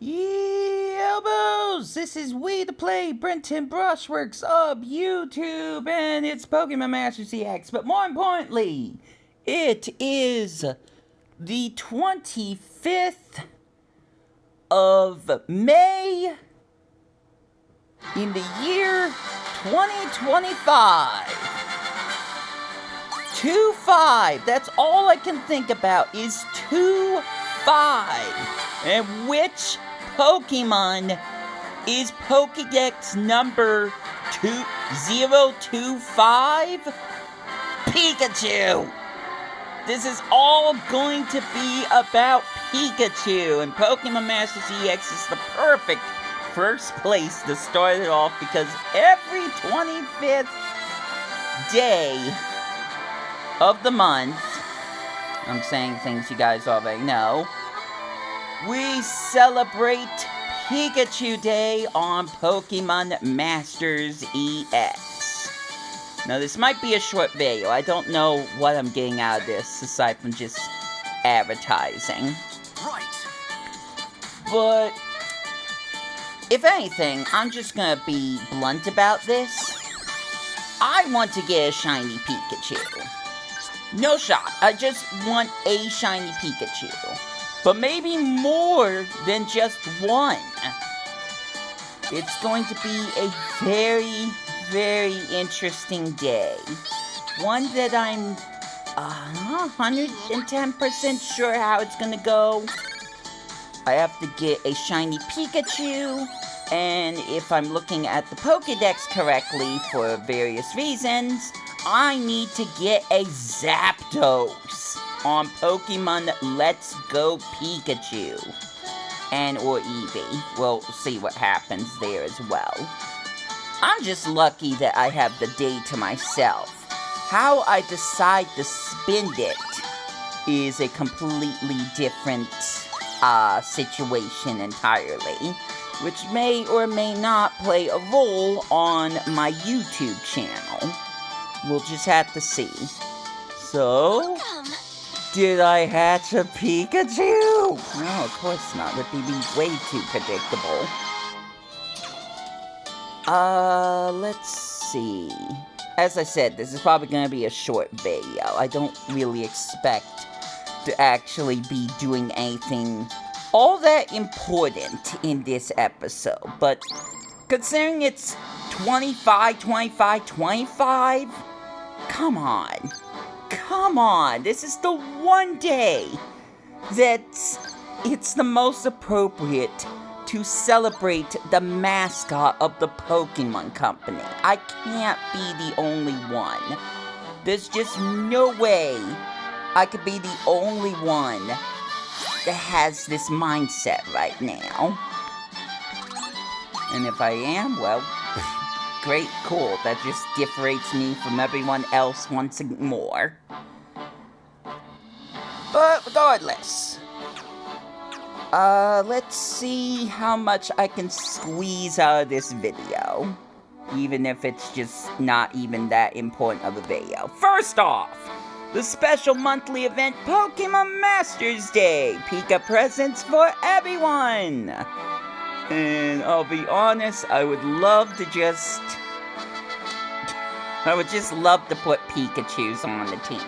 Elbows! This is We the Play Brenton Brushworks of YouTube, and it's PkmnMasterEX. But more importantly, it is the 25th of May in the year 2025. 2-5. That's all I can think about is 2-5. And which Pokemon is Pokédex number 2025? Pikachu! This is all going to be about Pikachu, and PkmnMasterEX is the perfect first place to start it off because every 25th day of the month, I'm saying things you guys already know, we celebrate Pikachu Day on PkmnMasterEX. Now, this might be a short video. I don't know what I'm getting out of this, aside from just advertising. Right. But, if anything, I'm just gonna be blunt about this. I want to get a shiny Pikachu. No shot. I just want a shiny Pikachu. But maybe more than just one. It's going to be a very, very interesting day. One that I'm 110% sure how it's gonna go. I have to get a shiny Pikachu, and if I'm looking at the Pokédex correctly for various reasons, I need to get a Zapdos on Pokemon Let's Go Pikachu. And or Eevee. We'll see what happens there as well. I'm just lucky that I have the day to myself. How I decide to spend it is a completely different situation entirely, which may or may not play a role on my YouTube channel. We'll just have to see. So, did I hatch a Pikachu? No, of course not. That'd be way too predictable. Let's see. As I said, this is probably gonna be a short video. I don't really expect to actually be doing anything all that important in this episode. But considering it's 25, come on. Come on, this is the one day that it's the most appropriate to celebrate the mascot of the Pokemon Company. I can't be the only one. There's just no way I could be the only one that has this mindset right now. And if I am, well, great, cool. That just differentiates me from everyone else once more. But regardless, let's see how much I can squeeze out of this video. Even if it's just not even that important of a video. First off, the special monthly event Pokemon Masters Day. Pika presents for everyone. And I'll be honest, I would just love to put Pikachus on the team.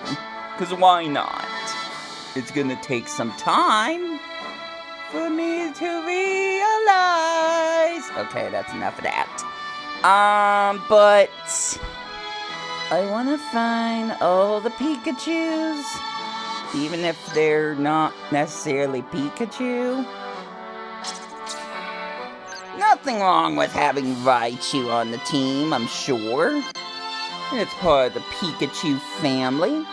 Because why not? It's gonna take some time for me to realize. Okay, that's enough of that. But I wanna find all the Pikachus. Even if they're not necessarily Pikachu. Nothing wrong with having Raichu on the team, I'm sure. It's part of the Pikachu family.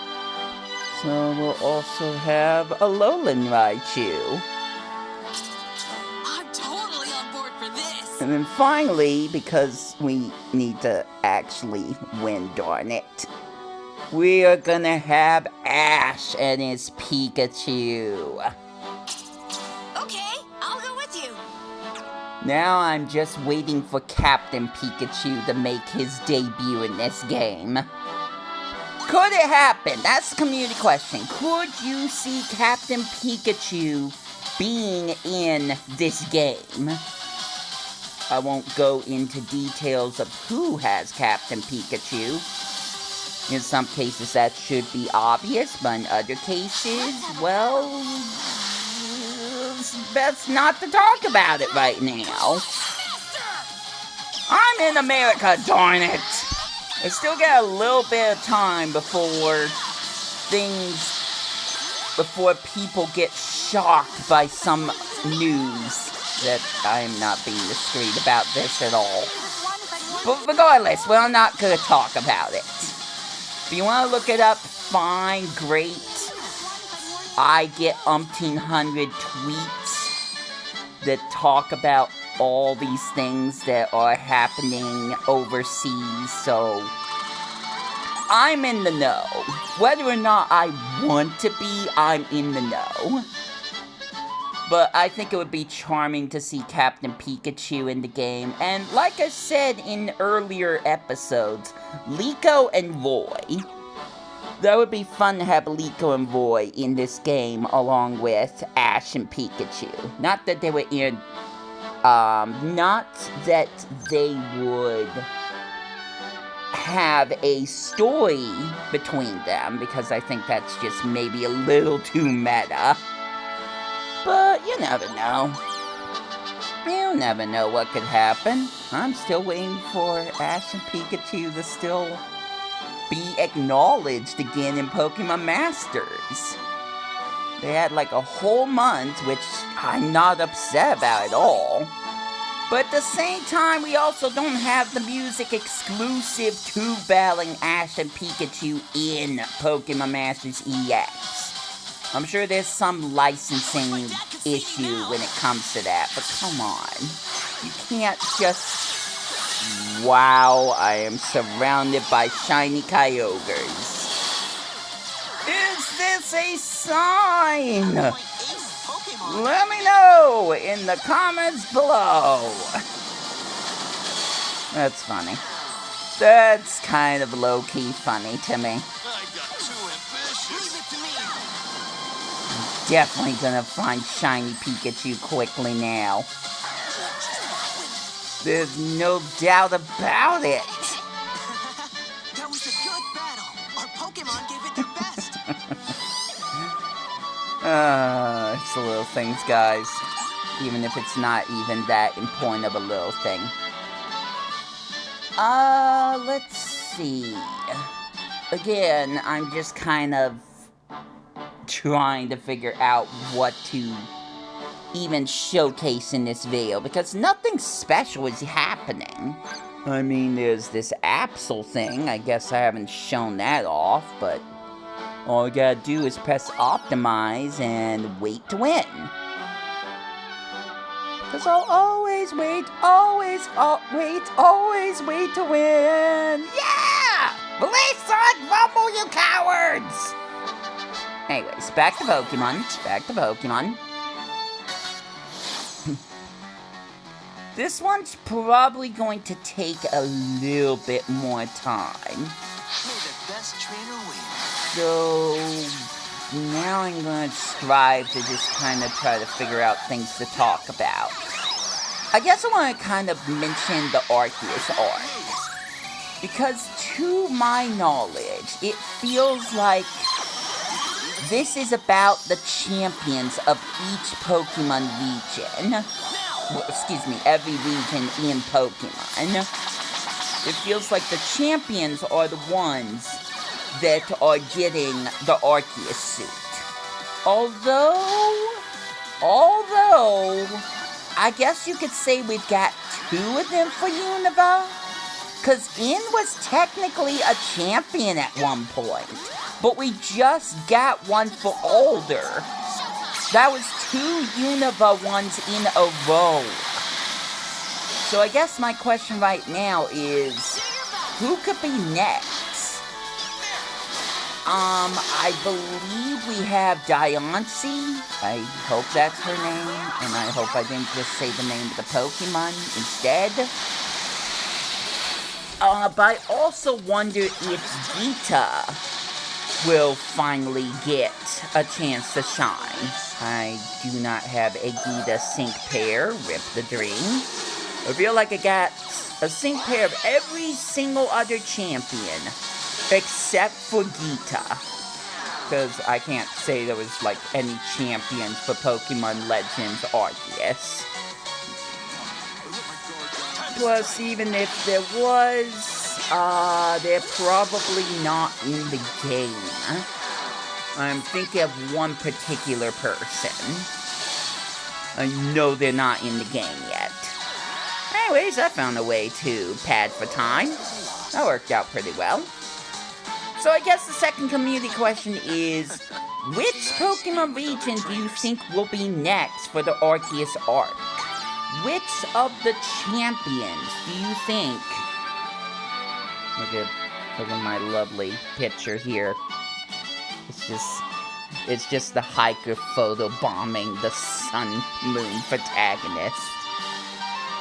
So we'll also have a Alolan Raichu. I'm totally on board for this. And then finally, because we need to actually win, darn it, we are gonna have Ash and his Pikachu. Okay, I'll go with you. Now I'm just waiting for Captain Pikachu to make his debut in this game. Could it happen? That's the community question. Could you see Captain Pikachu being in this game. I won't go into details of who has Captain Pikachu. In some cases that should be obvious, but in other cases, well, it's best not to talk about it right now. I'm in America, darn it! I still got a little bit of time before people get shocked by some news that I'm not being discreet about this at all. But regardless, we're not going to talk about it. If you want to look it up, fine, great. I get umpteen hundred tweets that talk about all these things that are happening overseas, so I'm in the know. Whether or not I want to be, I'm in the know. But I think it would be charming to see Captain Pikachu in the game. And like I said in earlier episodes, Liko and Roy. That would be fun to have Liko and Roy in this game along with Ash and Pikachu. Not that they were in... not that they would have a story between them, because I think that's just maybe a little too meta. But you never know. You never know what could happen. I'm still waiting for Ash and Pikachu to still be acknowledged again in Pokemon Masters. They had like a whole month, which I'm not upset about at all. But at the same time, we also don't have the music exclusive to battling Ash and Pikachu in Pokemon Masters EX. I'm sure there's some licensing issue when it comes to that, but come on. You can't just... Wow, I am surrounded by shiny Kyogres. Is this a sign? Let me know in the comments below. That's funny. That's kind of low-key funny to me. Definitely gonna find shiny Pikachu quickly now. There's no doubt about it. That was a good battle. Our Pokemon gave it their best. It's the little things, guys. Even if it's not even that important of a little thing. Let's see. Again, I'm just kind of trying to figure out what to even showcase in this video, because nothing special is happening. I mean, there's this Absol thing. I guess I haven't shown that off, but all I gotta do is press optimize and wait to win. Because I'll always wait to win. Yeah! Release Sonic Rumble, you cowards! Anyways, back to Pokemon. This one's probably going to take a little bit more time. May the best trainer win. So now I'm going to strive to just kind of try to figure out things to talk about. I guess I want to kind of mention the Arceus arc. Because to my knowledge, it feels like this is about the champions of each Pokemon region. Well, excuse me, every region in Pokemon. It feels like the champions are the ones that are getting the Arceus suit. Although, I guess you could say we've got 2 of them for Unova. Because In was technically a champion at one point. But we just got one for Alder. That was 2 Unova ones in a row. So I guess my question right now is, who could be next? I believe we have Diancie. I hope that's her name, and I hope I didn't just say the name of the Pokemon instead. But I also wonder if Gita will finally get a chance to shine. I do not have a Gita sync pair, rip the dream. I feel like I got a sync pair of every single other champion, except for Gita. Because I can't say there was, like, any champions for Pokemon Legends Arceus. Plus, even if there was, they're probably not in the game. I'm thinking of one particular person. I know they're not in the game yet. Anyways, I found a way to pad for time. That worked out pretty well. So I guess the second community question is, which Pokemon region do you think will be next for the Arceus arc? Which of the champions do you think? Look at my lovely picture here. It's just the hiker photo bombing the Sun Moon protagonist.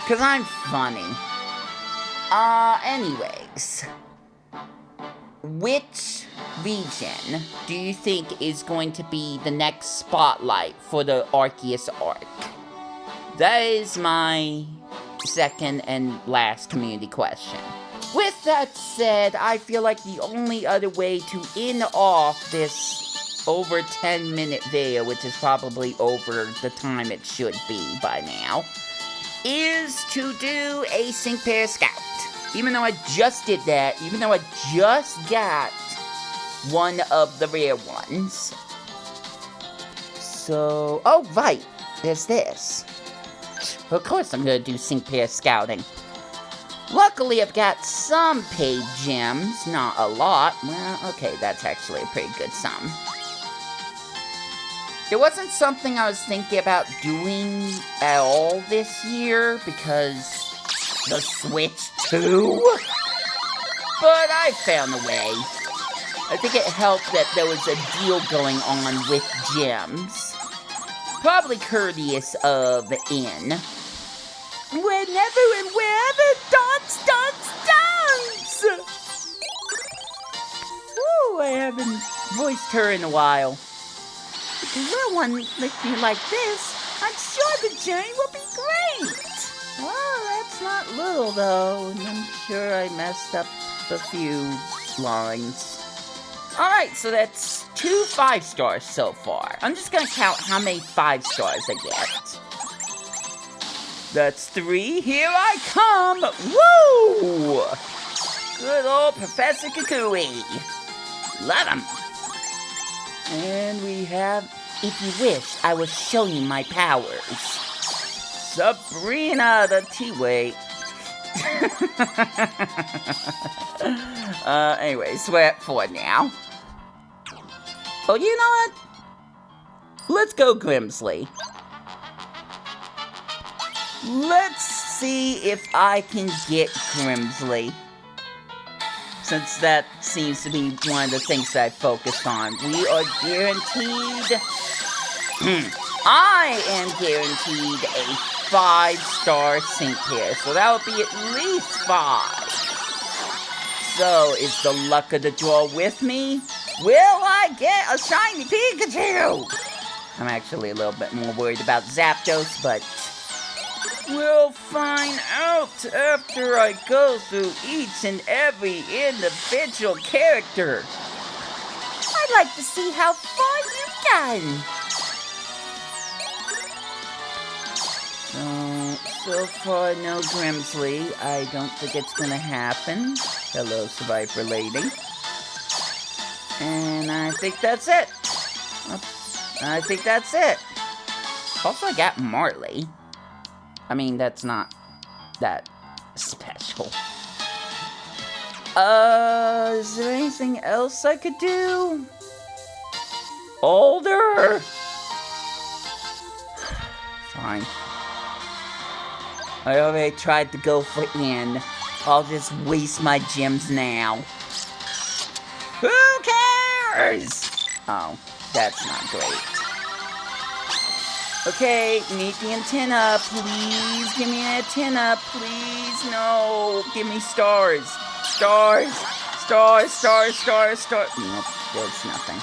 'Cause I'm funny. Anyways. Which region do you think is going to be the next spotlight for the Arceus arc? That is my second and last community question. With that said, I feel like the only other way to end off this over 10-minute video, which is probably over the time it should be by now, is to do a Sync Pair Scout. Even though I just did that, even though I just got one of the rare ones. So, oh right, there's this. Of course I'm gonna do Sync Pair Scouting. Luckily I've got some paid gems, not a lot. Well, okay, that's actually a pretty good sum. It wasn't something I was thinking about doing at all this year, because the Switch 2? But I found a way. I think it helped that there was a deal going on with gems. Probably courteous of N. Whenever and wherever dance. Woo, I haven't voiced her in a while. If the little one licked me like this, I'm sure the journey will be great. Well, that's not little, though, and I'm sure I messed up a few lines. Alright, so that's 2 5-stars so far. I'm just gonna count how many 5-stars I get. That's 3. Here I come! Woo! Good old Professor Kukui. Love him. And we have, if you wish, I will show you my powers. Sabrina the T-Wait. Anyways, we're at 4 now. Oh, you know what? Let's go Grimsley. Let's see if I can get Grimsley. Since that seems to be one of the things that I focused on. We are guaranteed... I am guaranteed a 5-star sync pair, so that would be at least 5. So, is the luck of the draw with me? Will I get a shiny Pikachu? I'm actually a little bit more worried about Zapdos, but we'll find out after I go through each and every individual character. I'd like to see how far you've gotten. So far, no Grimsley. I don't think it's gonna happen. Hello, Survivor Lady. And I think that's it. I think that's it. Also, I got Marley. I mean, that's not that special. Is there anything else I could do? Older? Fine. I already tried to go for N. I'll just waste my gems now. Who cares? Oh, that's not great. Okay, need the antenna, please. Give me an antenna, please. No, give me stars. Stars. Star. Nope, there's nothing.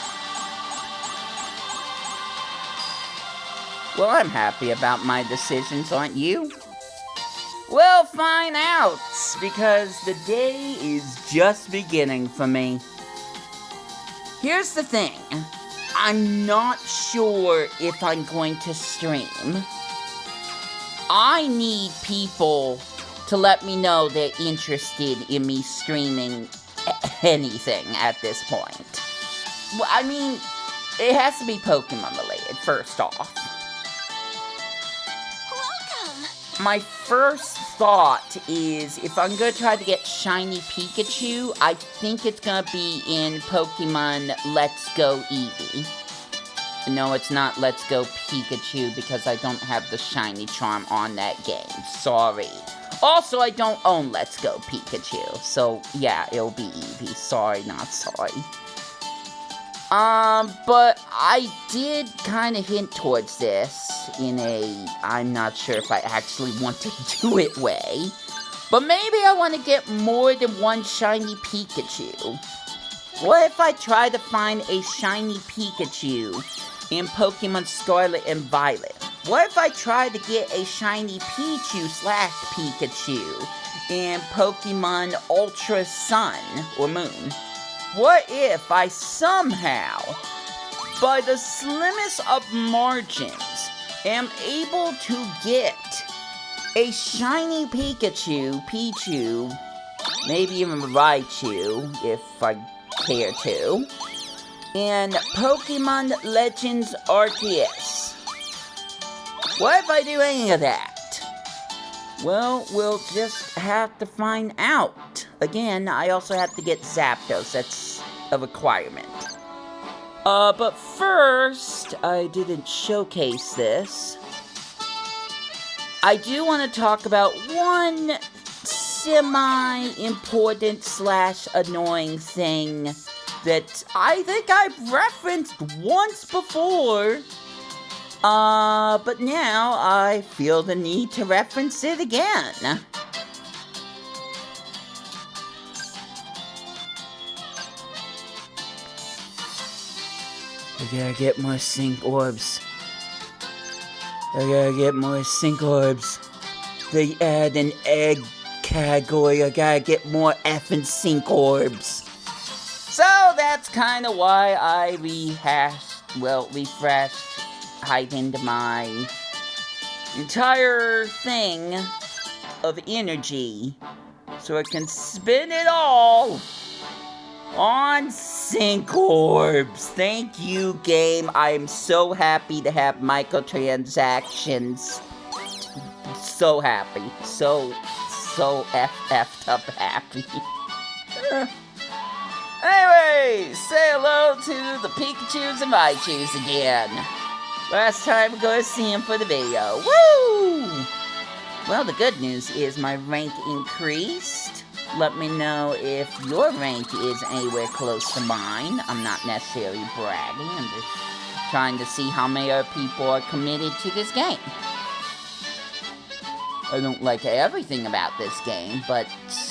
Well, I'm happy about my decisions, aren't you? We'll find out, because the day is just beginning for me. Here's the thing. I'm not sure if I'm going to stream. I need people to let me know they're interested in me streaming anything at this point. Well, I mean, it has to be Pokemon related, first off. Welcome! My first thought is, if I'm gonna try to get shiny Pikachu, I think it's gonna be in Pokemon Let's Go Eevee. No, it's not Let's Go Pikachu, because I don't have the shiny charm on that game. Sorry. Also, I don't own Let's Go Pikachu, so yeah, it'll be Eevee. Sorry, not sorry. But I did kind of hint towards this in a I'm not sure if I actually want to do it way. But maybe I want to get more than one shiny Pikachu. What if I try to find a shiny Pikachu in Pokemon Scarlet and Violet? What if I try to get a shiny Pichu/Pikachu in Pokemon Ultra Sun or Moon? What if I somehow, by the slimmest of margins, am able to get a shiny Pichu, maybe even Raichu, if I care to, in Pokemon Legends Arceus? What if I do any of that? Well, we'll just have to find out. Again, I also have to get Zapdos. That's a requirement. But first, I didn't showcase this. I do want to talk about one semi-important/annoying thing that I think I've referenced once before. But now I feel the need to reference it again. I gotta get more sync orbs. They add an egg category. I gotta get more effing sync orbs. So that's kinda why I refreshed, heightened my entire thing of energy so I can spin it all on sync orbs. Thank you, game. I am so happy to have microtransactions. So happy. So effed up happy. Anyway, say hello to the Pikachus and Raichus again. Last time we're gonna see him for the video. Woo! Well, the good news is my rank increased. Let me know if your rank is anywhere close to mine. I'm not necessarily bragging. I'm just trying to see how many other people are committed to this game. I don't like everything about this game, but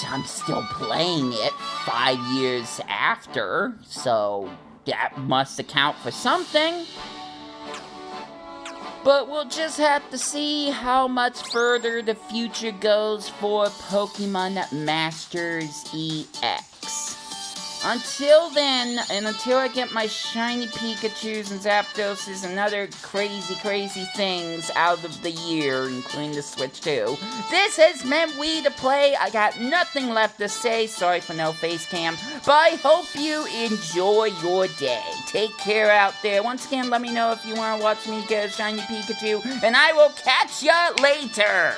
I'm still playing it 5 years after, so that must account for something. But we'll just have to see how much further the future goes for PkmnMasterEX. Until then, and until I get my shiny Pikachus and Zapdoses and other crazy things out of the year, including the Switch 2, this has meant We to Play. I got nothing left to say. Sorry for no face cam, but I hope you enjoy your day. Take care out there. Once again, let me know if you want to watch me get a shiny Pikachu, and I will catch ya later.